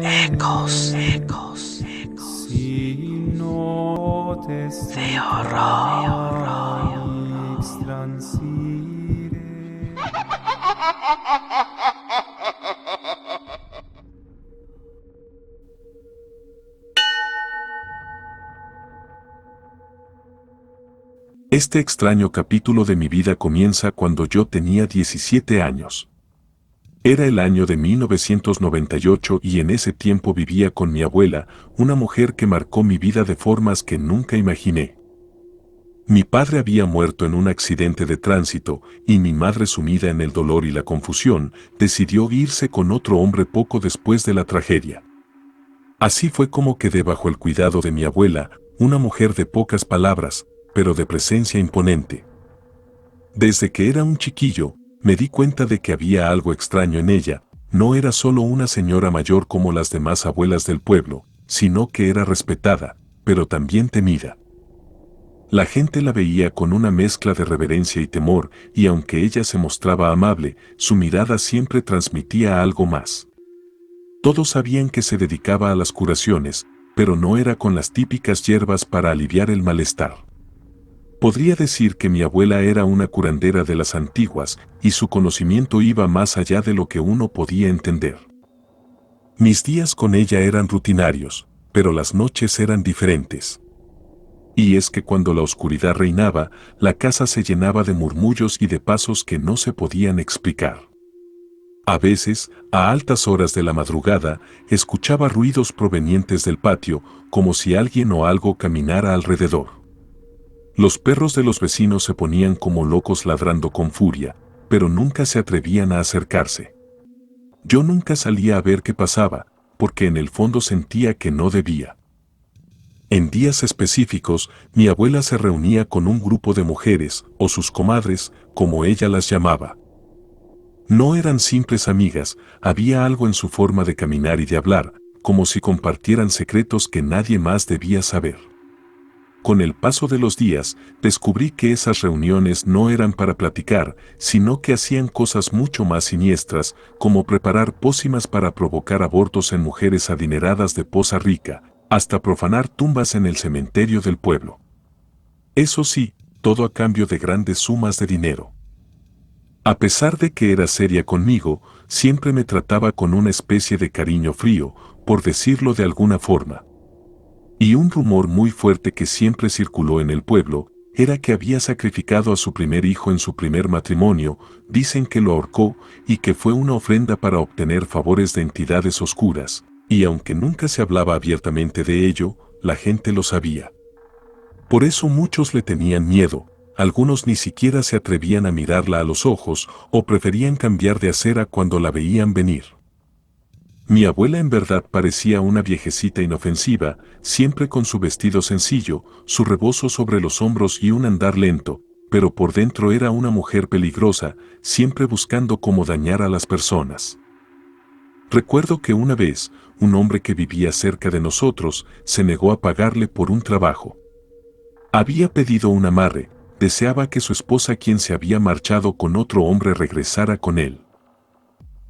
Ecos, ecos, ecos. The horror. Este extraño capítulo de mi vida comienza cuando yo tenía 17 años. Era el año de 1998 y en ese tiempo vivía con mi abuela, una mujer que marcó mi vida de formas que nunca imaginé. Mi padre había muerto en un accidente de tránsito y mi madre, sumida en el dolor y la confusión, decidió irse con otro hombre poco después de la tragedia. Así fue como quedé bajo el cuidado de mi abuela, una mujer de pocas palabras, pero de presencia imponente. Desde que era un chiquillo, me di cuenta de que había algo extraño en ella. No era solo una señora mayor como las demás abuelas del pueblo, sino que era respetada, pero también temida. La gente la veía con una mezcla de reverencia y temor, y aunque ella se mostraba amable, su mirada siempre transmitía algo más. Todos sabían que se dedicaba a las curaciones, pero no era con las típicas hierbas para aliviar el malestar. Podría decir que mi abuela era una curandera de las antiguas, y su conocimiento iba más allá de lo que uno podía entender. Mis días con ella eran rutinarios, pero las noches eran diferentes. Y es que cuando la oscuridad reinaba, la casa se llenaba de murmullos y de pasos que no se podían explicar. A veces, a altas horas de la madrugada, escuchaba ruidos provenientes del patio, como si alguien o algo caminara alrededor. Los perros de los vecinos se ponían como locos ladrando con furia, pero nunca se atrevían a acercarse. Yo nunca salía a ver qué pasaba, porque en el fondo sentía que no debía. En días específicos, mi abuela se reunía con un grupo de mujeres, o sus comadres, como ella las llamaba. No eran simples amigas, había algo en su forma de caminar y de hablar, como si compartieran secretos que nadie más debía saber. Con el paso de los días, descubrí que esas reuniones no eran para platicar, sino que hacían cosas mucho más siniestras, como preparar pócimas para provocar abortos en mujeres adineradas de Poza Rica, hasta profanar tumbas en el cementerio del pueblo. Eso sí, todo a cambio de grandes sumas de dinero. A pesar de que era seria conmigo, siempre me trataba con una especie de cariño frío, por decirlo de alguna forma. Y un rumor muy fuerte que siempre circuló en el pueblo, era que había sacrificado a su primer hijo en su primer matrimonio. Dicen que lo ahorcó y que fue una ofrenda para obtener favores de entidades oscuras, y aunque nunca se hablaba abiertamente de ello, la gente lo sabía. Por eso muchos le tenían miedo, algunos ni siquiera se atrevían a mirarla a los ojos o preferían cambiar de acera cuando la veían venir. Mi abuela en verdad parecía una viejecita inofensiva, siempre con su vestido sencillo, su rebozo sobre los hombros y un andar lento, pero por dentro era una mujer peligrosa, siempre buscando cómo dañar a las personas. Recuerdo que una vez, un hombre que vivía cerca de nosotros se negó a pagarle por un trabajo. Había pedido un amarre, deseaba que su esposa, quien se había marchado con otro hombre, regresara con él.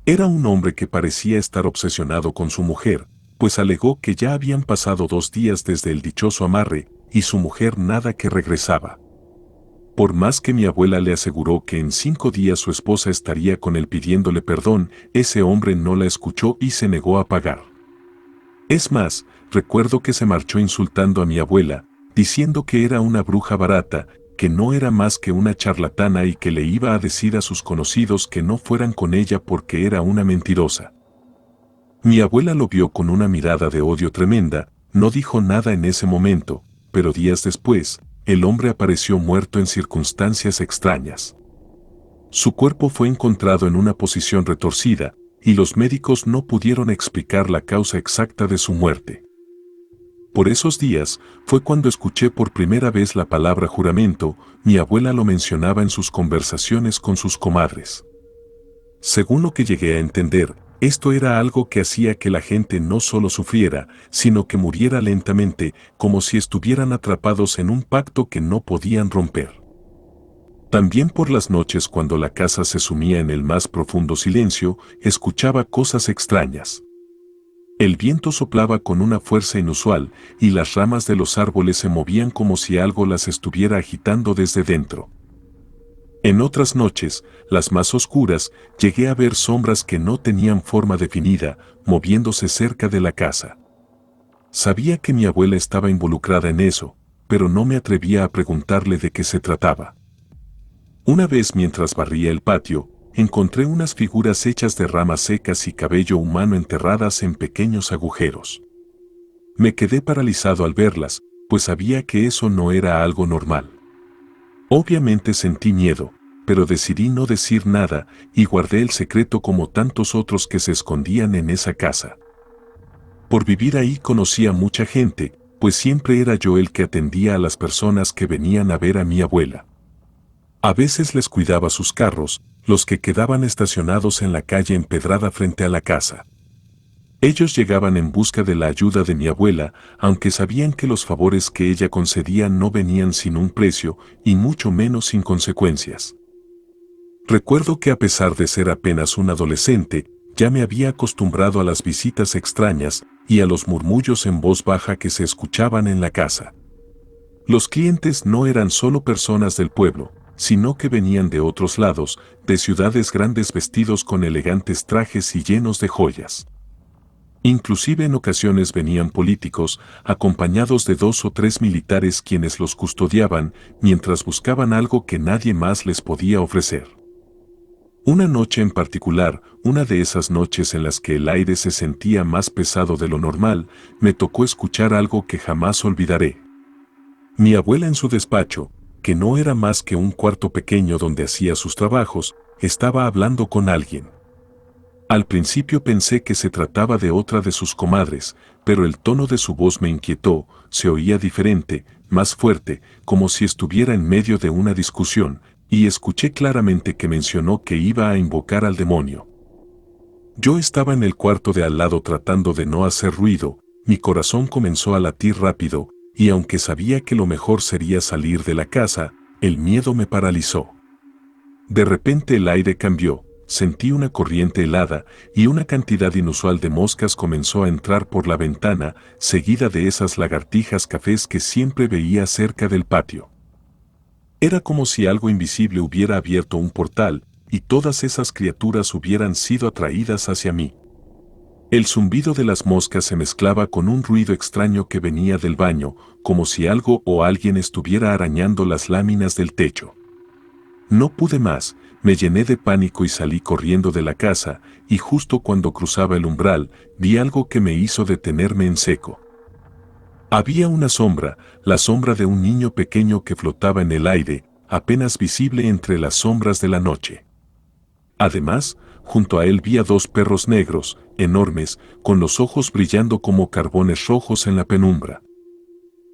Era un hombre que parecía estar obsesionado con su mujer, pues alegó que ya habían pasado 2 días desde el dichoso amarre, y su mujer nada que regresaba. Por más que mi abuela le aseguró que en 5 días su esposa estaría con él pidiéndole perdón, ese hombre no la escuchó y se negó a pagar. Es más, recuerdo que se marchó insultando a mi abuela, diciendo que era una bruja barata, que no era más que una charlatana y que le iba a decir a sus conocidos que no fueran con ella porque era una mentirosa. Mi abuela lo vio con una mirada de odio tremenda, no dijo nada en ese momento, pero días después, el hombre apareció muerto en circunstancias extrañas. Su cuerpo fue encontrado en una posición retorcida, y los médicos no pudieron explicar la causa exacta de su muerte. Por esos días, fue cuando escuché por primera vez la palabra juramento. Mi abuela lo mencionaba en sus conversaciones con sus comadres. Según lo que llegué a entender, esto era algo que hacía que la gente no solo sufriera, sino que muriera lentamente, como si estuvieran atrapados en un pacto que no podían romper. También por las noches cuando la casa se sumía en el más profundo silencio, escuchaba cosas extrañas. El viento soplaba con una fuerza inusual y las ramas de los árboles se movían como si algo las estuviera agitando desde dentro. En otras noches, las más oscuras, llegué a ver sombras que no tenían forma definida, moviéndose cerca de la casa. Sabía que mi abuela estaba involucrada en eso, pero no me atrevía a preguntarle de qué se trataba. Una vez mientras barría el patio, encontré unas figuras hechas de ramas secas y cabello humano enterradas en pequeños agujeros. Me quedé paralizado al verlas, pues sabía que eso no era algo normal. Obviamente sentí miedo, pero decidí no decir nada y guardé el secreto como tantos otros que se escondían en esa casa. Por vivir ahí conocí a mucha gente, pues siempre era yo el que atendía a las personas que venían a ver a mi abuela. A veces les cuidaba sus carros, los que quedaban estacionados en la calle empedrada frente a la casa. Ellos llegaban en busca de la ayuda de mi abuela, aunque sabían que los favores que ella concedía no venían sin un precio y mucho menos sin consecuencias. Recuerdo que a pesar de ser apenas un adolescente, ya me había acostumbrado a las visitas extrañas y a los murmullos en voz baja que se escuchaban en la casa. Los clientes no eran solo personas del pueblo, sino que venían de otros lados, de ciudades grandes vestidos con elegantes trajes y llenos de joyas. Inclusive en ocasiones venían políticos, acompañados de 2 o 3 militares quienes los custodiaban mientras buscaban algo que nadie más les podía ofrecer. Una noche en particular, una de esas noches en las que el aire se sentía más pesado de lo normal, me tocó escuchar algo que jamás olvidaré. Mi abuela en su despacho, que no era más que un cuarto pequeño donde hacía sus trabajos, estaba hablando con alguien. Al principio pensé que se trataba de otra de sus comadres, pero el tono de su voz me inquietó, se oía diferente, más fuerte, como si estuviera en medio de una discusión, y escuché claramente que mencionó que iba a invocar al demonio. Yo estaba en el cuarto de al lado tratando de no hacer ruido, mi corazón comenzó a latir rápido, y aunque sabía que lo mejor sería salir de la casa, el miedo me paralizó. De repente el aire cambió, sentí una corriente helada y una cantidad inusual de moscas comenzó a entrar por la ventana, seguida de esas lagartijas cafés que siempre veía cerca del patio. Era como si algo invisible hubiera abierto un portal y todas esas criaturas hubieran sido atraídas hacia mí. El zumbido de las moscas se mezclaba con un ruido extraño que venía del baño, como si algo o alguien estuviera arañando las láminas del techo. No pude más, me llené de pánico y salí corriendo de la casa, y justo cuando cruzaba el umbral, vi algo que me hizo detenerme en seco. Había una sombra, la sombra de un niño pequeño que flotaba en el aire, apenas visible entre las sombras de la noche. Además, junto a él vi a 2 perros negros, enormes, con los ojos brillando como carbones rojos en la penumbra.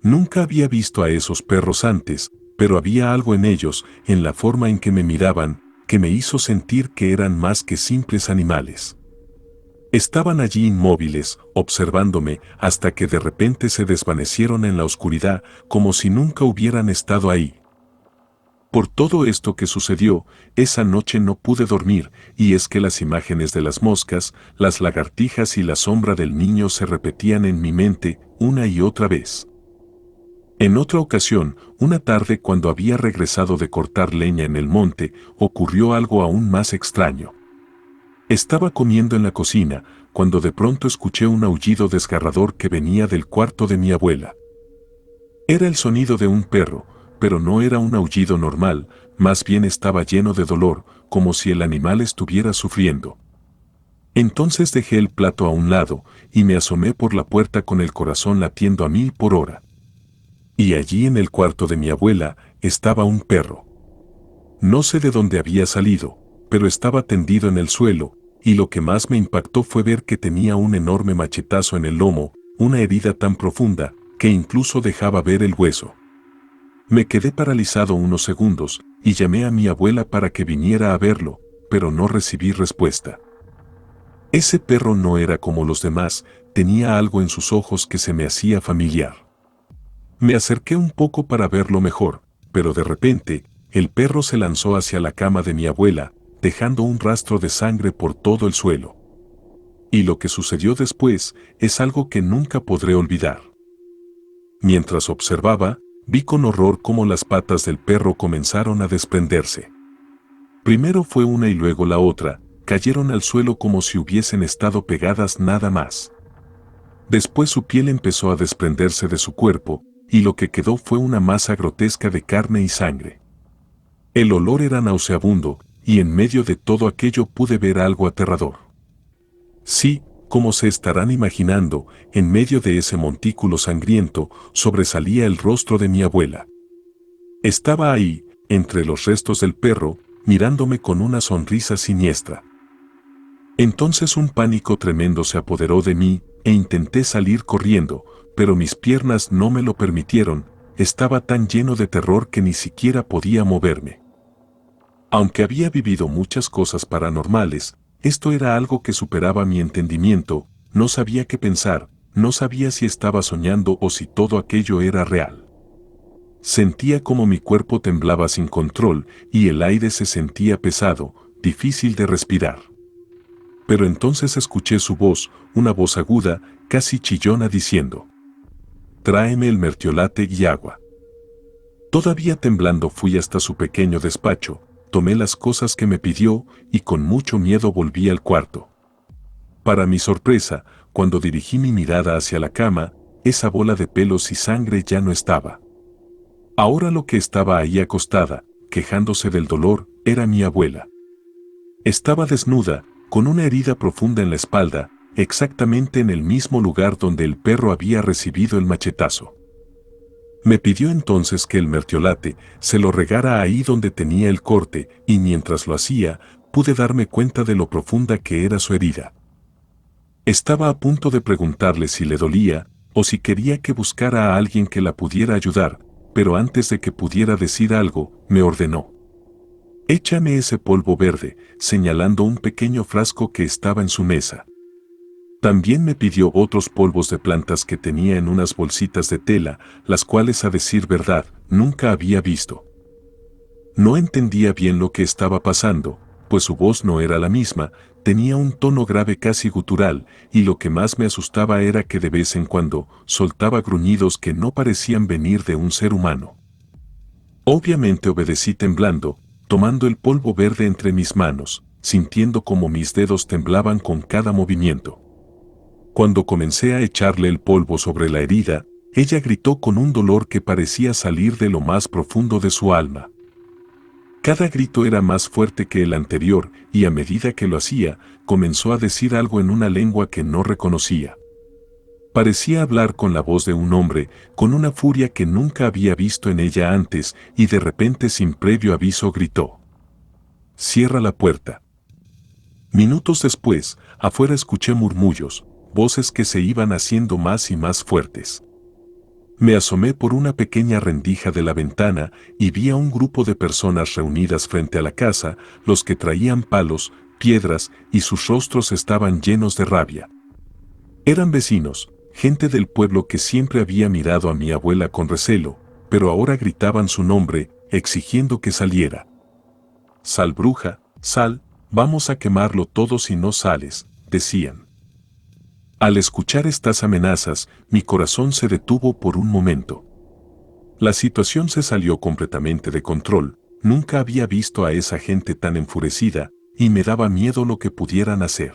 Nunca había visto a esos perros antes, pero había algo en ellos, en la forma en que me miraban, que me hizo sentir que eran más que simples animales. Estaban allí inmóviles, observándome, hasta que de repente se desvanecieron en la oscuridad, como si nunca hubieran estado ahí. Por todo esto que sucedió, esa noche no pude dormir, y es que las imágenes de las moscas, las lagartijas y la sombra del niño se repetían en mi mente una y otra vez. En otra ocasión, una tarde cuando había regresado de cortar leña en el monte, ocurrió algo aún más extraño. Estaba comiendo en la cocina, cuando de pronto escuché un aullido desgarrador que venía del cuarto de mi abuela. Era el sonido de un perro, pero no era un aullido normal, más bien estaba lleno de dolor, como si el animal estuviera sufriendo. Entonces dejé el plato a un lado, y me asomé por la puerta con el corazón latiendo a 1000 por hora. Y allí en el cuarto de mi abuela, estaba un perro. No sé de dónde había salido, pero estaba tendido en el suelo, y lo que más me impactó fue ver que tenía un enorme machetazo en el lomo, una herida tan profunda, que incluso dejaba ver el hueso. Me quedé paralizado unos segundos, y llamé a mi abuela para que viniera a verlo, pero no recibí respuesta. Ese perro no era como los demás, tenía algo en sus ojos que se me hacía familiar. Me acerqué un poco para verlo mejor, pero de repente, el perro se lanzó hacia la cama de mi abuela, dejando un rastro de sangre por todo el suelo. Y lo que sucedió después es algo que nunca podré olvidar. Mientras observaba, vi con horror cómo las patas del perro comenzaron a desprenderse. Primero fue una y luego la otra, cayeron al suelo como si hubiesen estado pegadas nada más. Después su piel empezó a desprenderse de su cuerpo, y lo que quedó fue una masa grotesca de carne y sangre. El olor era nauseabundo, y en medio de todo aquello pude ver algo aterrador. Sí, como se estarán imaginando, en medio de ese montículo sangriento, sobresalía el rostro de mi abuela. Estaba ahí, entre los restos del perro, mirándome con una sonrisa siniestra. Entonces un pánico tremendo se apoderó de mí, e intenté salir corriendo, pero mis piernas no me lo permitieron, estaba tan lleno de terror que ni siquiera podía moverme. Aunque había vivido muchas cosas paranormales, esto era algo que superaba mi entendimiento, no sabía qué pensar, no sabía si estaba soñando o si todo aquello era real. Sentía como mi cuerpo temblaba sin control y el aire se sentía pesado, difícil de respirar. Pero entonces escuché su voz, una voz aguda, casi chillona diciendo: «Tráeme el mertiolate y agua». Todavía temblando fui hasta su pequeño despacho, tomé las cosas que me pidió y con mucho miedo volví al cuarto. Para mi sorpresa, cuando dirigí mi mirada hacia la cama, esa bola de pelos y sangre ya no estaba. Ahora lo que estaba ahí acostada, quejándose del dolor, era mi abuela. Estaba desnuda, con una herida profunda en la espalda, exactamente en el mismo lugar donde el perro había recibido el machetazo. Me pidió entonces que el mertiolate se lo regara ahí donde tenía el corte, y mientras lo hacía, pude darme cuenta de lo profunda que era su herida. Estaba a punto de preguntarle si le dolía, o si quería que buscara a alguien que la pudiera ayudar, pero antes de que pudiera decir algo, me ordenó: «Échame ese polvo verde», señalando un pequeño frasco que estaba en su mesa. También me pidió otros polvos de plantas que tenía en unas bolsitas de tela, las cuales, a decir verdad, nunca había visto. No entendía bien lo que estaba pasando, pues su voz no era la misma, tenía un tono grave casi gutural, y lo que más me asustaba era que de vez en cuando soltaba gruñidos que no parecían venir de un ser humano. Obviamente obedecí temblando, tomando el polvo verde entre mis manos, sintiendo como mis dedos temblaban con cada movimiento. Cuando comencé a echarle el polvo sobre la herida, ella gritó con un dolor que parecía salir de lo más profundo de su alma. Cada grito era más fuerte que el anterior, y a medida que lo hacía, comenzó a decir algo en una lengua que no reconocía. Parecía hablar con la voz de un hombre, con una furia que nunca había visto en ella antes, y de repente, sin previo aviso, gritó: «Cierra la puerta». Minutos después, afuera escuché murmullos, voces que se iban haciendo más y más fuertes. Me asomé por una pequeña rendija de la ventana y vi a un grupo de personas reunidas frente a la casa, los que traían palos, piedras, y sus rostros estaban llenos de rabia. Eran vecinos, gente del pueblo que siempre había mirado a mi abuela con recelo, pero ahora gritaban su nombre, exigiendo que saliera. «Sal, bruja, sal, vamos a quemarlo todo si no sales», decían. Al escuchar estas amenazas, mi corazón se detuvo por un momento. La situación se salió completamente de control, nunca había visto a esa gente tan enfurecida, y me daba miedo lo que pudieran hacer.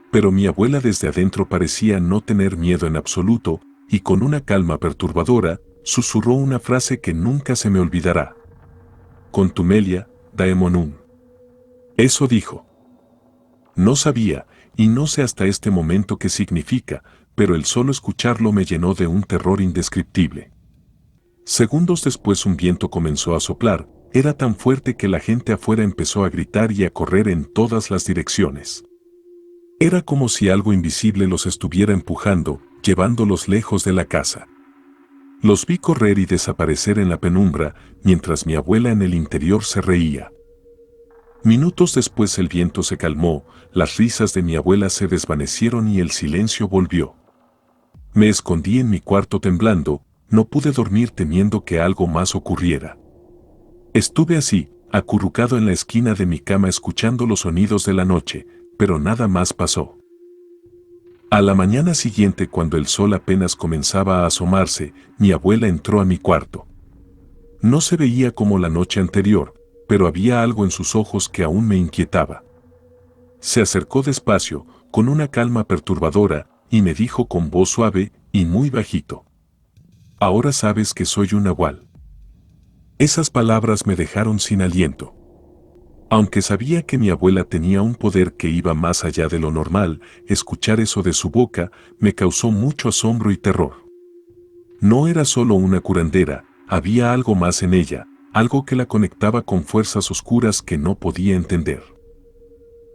Pero mi abuela desde adentro parecía no tener miedo en absoluto, y con una calma perturbadora, susurró una frase que nunca se me olvidará: «Contumelia, daemonum». Eso dijo. No sabía, y no sé hasta este momento qué significa, pero el solo escucharlo me llenó de un terror indescriptible. Segundos después un viento comenzó a soplar, era tan fuerte que la gente afuera empezó a gritar y a correr en todas las direcciones. Era como si algo invisible los estuviera empujando, llevándolos lejos de la casa. Los vi correr y desaparecer en la penumbra, mientras mi abuela en el interior se reía. Minutos después el viento se calmó, las risas de mi abuela se desvanecieron y el silencio volvió. Me escondí en mi cuarto temblando, no pude dormir temiendo que algo más ocurriera. Estuve así, acurrucado en la esquina de mi cama escuchando los sonidos de la noche, pero nada más pasó. A la mañana siguiente, cuando el sol apenas comenzaba a asomarse, mi abuela entró a mi cuarto. No se veía como la noche anterior, pero había algo en sus ojos que aún me inquietaba. Se acercó despacio, con una calma perturbadora, y me dijo con voz suave y muy bajito: «Ahora sabes que soy un nahual». Esas palabras me dejaron sin aliento. Aunque sabía que mi abuela tenía un poder que iba más allá de lo normal, escuchar eso de su boca me causó mucho asombro y terror. No era solo una curandera, había algo más en ella, algo que la conectaba con fuerzas oscuras que no podía entender.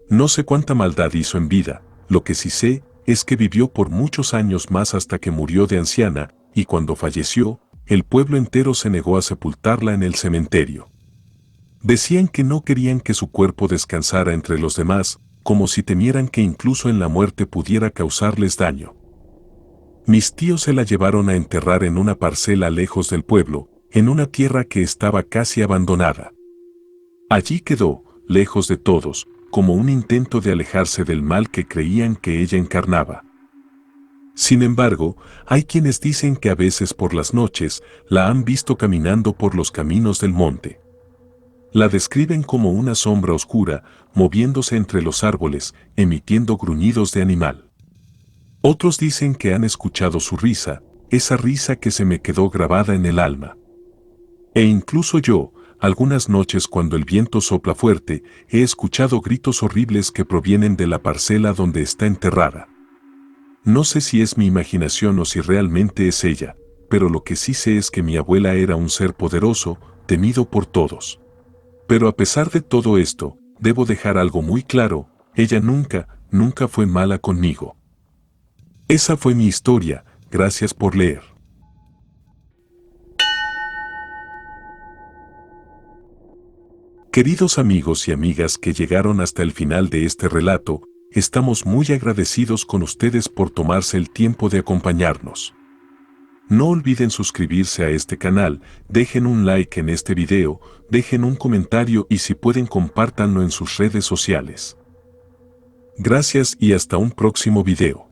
No sé cuánta maldad hizo en vida, lo que sí sé es que vivió por muchos años más hasta que murió de anciana, y cuando falleció, el pueblo entero se negó a sepultarla en el cementerio. Decían que no querían que su cuerpo descansara entre los demás, como si temieran que incluso en la muerte pudiera causarles daño. Mis tíos se la llevaron a enterrar en una parcela lejos del pueblo, en una tierra que estaba casi abandonada. Allí quedó, lejos de todos, como un intento de alejarse del mal que creían que ella encarnaba. Sin embargo, hay quienes dicen que a veces por las noches la han visto caminando por los caminos del monte. La describen como una sombra oscura, moviéndose entre los árboles, emitiendo gruñidos de animal. Otros dicen que han escuchado su risa, esa risa que se me quedó grabada en el alma. E incluso yo, algunas noches cuando el viento sopla fuerte, he escuchado gritos horribles que provienen de la parcela donde está enterrada. No sé si es mi imaginación o si realmente es ella, pero lo que sí sé es que mi abuela era un ser poderoso, temido por todos. Pero a pesar de todo esto, debo dejar algo muy claro: ella nunca fue mala conmigo. Esa fue mi historia, gracias por leer. Queridos amigos y amigas que llegaron hasta el final de este relato, estamos muy agradecidos con ustedes por tomarse el tiempo de acompañarnos. No olviden suscribirse a este canal, dejen un like en este video, dejen un comentario y si pueden compártanlo en sus redes sociales. Gracias y hasta un próximo video.